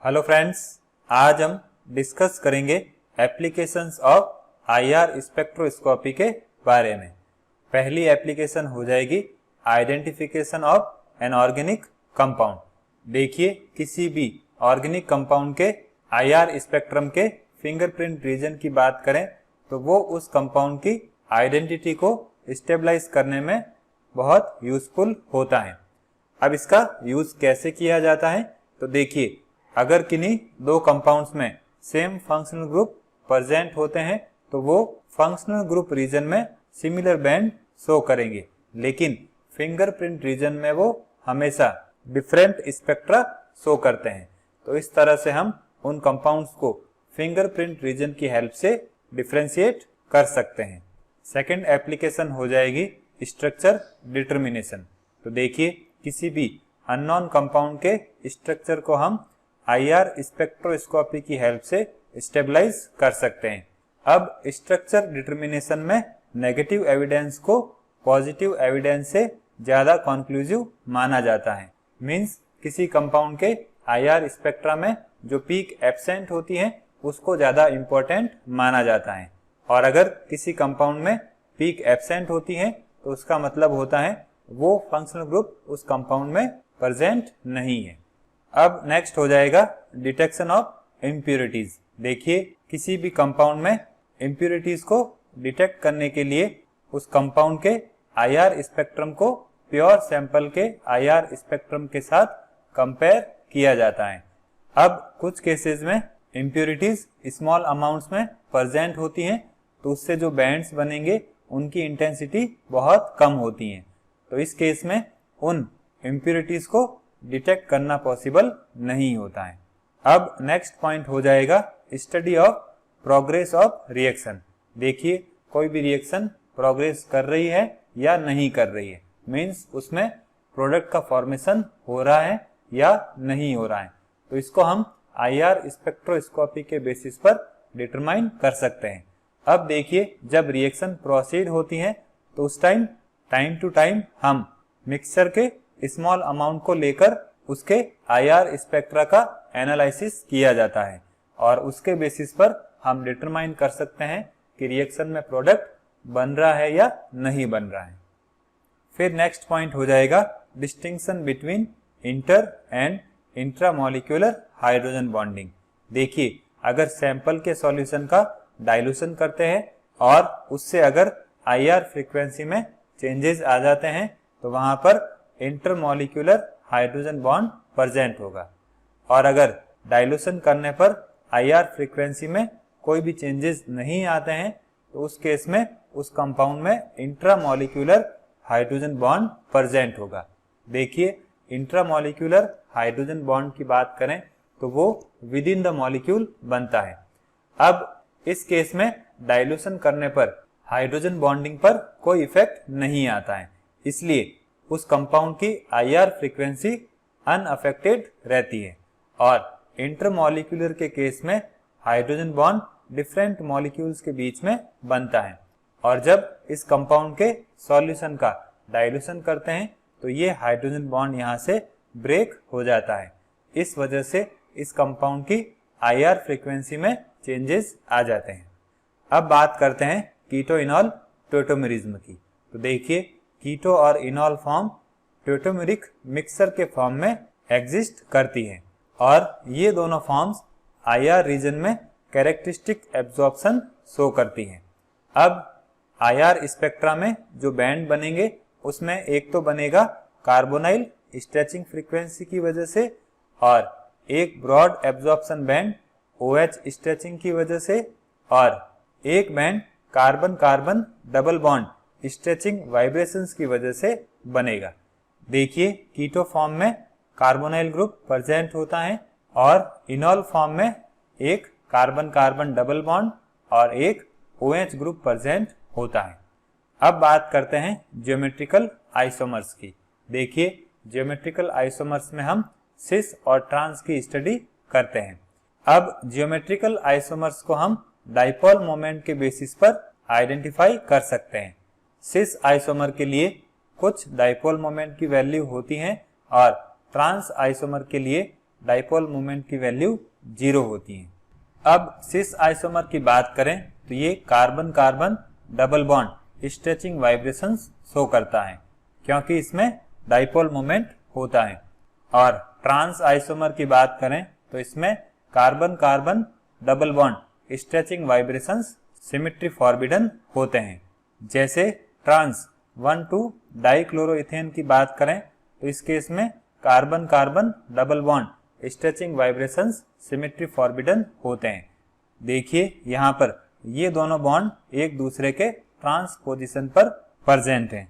Hello friends, आज हम discuss करेंगे एप्लीकेशंस ऑफ आईआर स्पेक्ट्रोस्कोपी के बारे में। पहली एप्लीकेशन हो जाएगी identification of an organic compound. देखिए, किसी भी ऑर्गेनिक कंपाउंड के आईआर स्पेक्ट्रम के फिंगरप्रिंट रीजन की बात करें तो वो उस कंपाउंड की आइडेंटिटी को स्टेबलाइज करने में बहुत यूजफुल होता है। अब इसका यूज कैसे किया जाता है तो देखिए, अगर किन्हीं दो कंपाउंड्स में सेम फंक्शनल ग्रुप प्रेजेंट होते हैं तो वो फंक्शनल ग्रुप रीजन में सिमिलर बैंड शो करेंगे, लेकिन फिंगरप्रिंट रीजन में वो हमेशा डिफरेंट स्पेक्ट्रा शो करते हैं। तो इस तरह से हम उन कंपाउंड्स को फिंगरप्रिंट रीजन की हेल्प से डिफरेंशिएट कर सकते हैं। सेकेंड एप्लीकेशन हो जाएगी स्ट्रक्चर डिटर्मिनेशन। तो देखिए, किसी भी अननोन कंपाउंड के स्ट्रक्चर को हम आईआर स्पेक्ट्रोस्कोपी की हेल्प से स्टेबलाइज कर सकते हैं। अब स्ट्रक्चर डिटर्मिनेशन में नेगेटिव एविडेंस को पॉजिटिव एविडेंस से ज्यादा कॉन्क्लूसिव माना जाता है। मींस किसी कंपाउंड के आईआर स्पेक्ट्रा में जो पीक एब्सेंट होती है उसको ज्यादा इंपॉर्टेंट माना जाता है, और अगर किसी कंपाउंड में पीक एब्सेंट होती है तो उसका मतलब होता है वो फंक्शनल ग्रुप उस कंपाउंड में प्रेजेंट नहीं है। अब नेक्स्ट हो जाएगा डिटेक्शन ऑफ इम्प्यूरिटीज। देखिए, किसी भी कंपाउंड में इम्प्यूरिटीज को डिटेक्ट करने के लिए उस कंपाउंड के आईआर स्पेक्ट्रम को प्योर सैंपल के आईआर स्पेक्ट्रम के साथ कंपेयर किया जाता है। अब कुछ केसेस में इम्प्यूरिटीज स्मॉल अमाउंट्स में प्रेजेंट होती हैं तो उससे जो बैंड्स बनेंगे उनकी इंटेंसिटी बहुत कम होती है। तो इस केस में उन इम्प्यूरिटीज को डिटेक्ट करना पॉसिबल नहीं होता है। अब नेक्स्ट पॉइंट हो जाएगा study of progress of reaction. देखिए, कोई भी रिएक्शन प्रोग्रेस कर रही है या नहीं कर रही है, मींस उसमें प्रोडक्ट का फॉर्मेशन हो रहा है या नहीं हो रहा है, तो इसको हम आईआर स्पेक्ट्रोस्कोपी के बेसिस पर डिटरमाइन कर सकते हैं। अब देखिए, जब रिएक्शन प्रोसीड होती है तो उस टाइम टू टाइम हम मिक्सचर के स्मॉल अमाउंट को लेकर उसके आईआर स्पेक्ट्रा का एनालिसिस किया जाता है, और उसके बेसिस पर हम डिटरमाइन कर सकते हैं कि रिएक्शन में प्रोडक्ट बन रहा है या नहीं बन रहा है। फिर नेक्स्ट पॉइंट हो जाएगा distinction between inter and intramolecular hydrogen bonding. देखिए, अगर सैंपल के सॉल्यूशन का डाइल्यूशन करते हैं और उससे अगर आईआर फ्रीक्वेंसी में चेंजेस आ जाते हैं तो वहां पर इंटरमोलिक्यूलर हाइड्रोजन बॉन्ड प्रेजेंट होगा, और अगर डाइल्यूशन करने पर आईआर फ्रीक्वेंसी में कोई भी चेंजेस नहीं आते हैं तो उस केस में उस कंपाउंड में इंट्रामोलिक्यूलर हाइड्रोजन बॉन्ड प्रेजेंट होगा। देखिए, इंट्रामोलिक्यूलर हाइड्रोजन बॉन्ड की बात करें तो वो विद इन द मॉलिक्यूल बनता है। अब इस केस में डाइल्यूशन करने पर हाइड्रोजन बॉन्डिंग पर कोई इफेक्ट नहीं आता है, इसलिए उस कंपाउंड की आईआर फ्रीक्वेंसी अनअफेक्टेड रहती है। और इंटरमॉलिक्यूलर के केस में हाइड्रोजन बॉन्ड डिफरेंट मॉलिक्यूल्स के बीच में बनता है, और जब इस कंपाउंड के सॉल्यूशन का डाइल्यूशन करते हैं तो ये हाइड्रोजन बॉन्ड यहाँ से ब्रेक हो जाता है। इस वजह से इस कंपाउंड की आईआर फ्रीक्वेंसी में चेंजेस आ जाते हैं। अब बात करते हैं कीटो इनॉल टोटोमेरिज्म की। तो देखिए, कीटो और इनॉल फॉर्म टोटोमेरिक मिक्सचर के फॉर्म में एग्जिस्ट करती है, और ये दोनों फॉर्म्स आईआर रीजन में कैरेक्टरिस्टिक एब्जॉर्प्शन शो करती हैं। अब आईआर स्पेक्ट्रा में जो बैंड बनेंगे उसमें एक तो बनेगा कार्बोनाइल स्ट्रेचिंग फ्रीक्वेंसी की वजह से, और एक broad absorption band OH stretching की वजह से, और एक band carbon carbon double bond stretching vibrations की वजह से बनेगा। देखिए, कीटो फॉर्म में कार्बोनाइल ग्रुप प्रेजेंट होता है और इनॉल फॉर्म में एक कार्बन कार्बन डबल बॉन्ड और एक OH ग्रुप प्रेजेंट होता है। अब बात करते हैं ज्योमेट्रिकल आइसोमर्स की। देखिए, ज्योमेट्रिकल आइसोमर्स में हम सिस और ट्रांस की स्टडी करते हैं। अब ज्योमेट्रिकल आइसोमर्स को हम डाइपोल मोमेंट के बेसिस पर आइडेंटिफाई कर सकते हैं। सिस आइसोमर के लिए कुछ डाइपोल मोमेंट की वैल्यू होती हैं और ट्रांस आइसोमर के लिए डाइपोल मोमेंट की वैल्यू 0 होती है। अब सिस आइसोमर की बात करें तो ये carbon carbon double bond stretching vibrations show करता है क्योंकि इसमें डाइपोल मोमेंट होता है। और ट्रांस आइसोमर की बात करें तो इसमें carbon carbon double bond stretching vibrations symmetry forbidden होते हैं। जैसे ट्रांस 1,2 डाइक्लोरोइथेन की बात करें तो इस केस में carbon carbon double bond stretching vibrations symmetry forbidden होते हैं। देखिए यहाँ पर ये दोनों बॉन्ड एक दूसरे के ट्रांस पोजीशन पर प्रेजेंट हैं।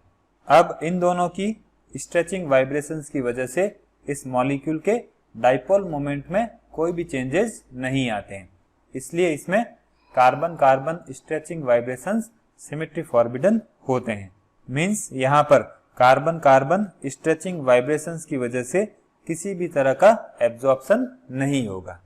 अब इन दोनों की स्ट्रेचिंग वाइब्रेशंस की वजह से इस मॉलिक्यूल के डाइपोल मोमेंट में कोई भी चेंजेस नहीं आते हैं, इसलिए इसमें carbon carbon stretching vibrations symmetry forbidden होते हैं। मींस यहाँ पर कार्बन कार्बन स्ट्रेचिंग वाइब्रेशंस की वजह से किसी भी तरह का एब्जॉर्प्शन नहीं होगा।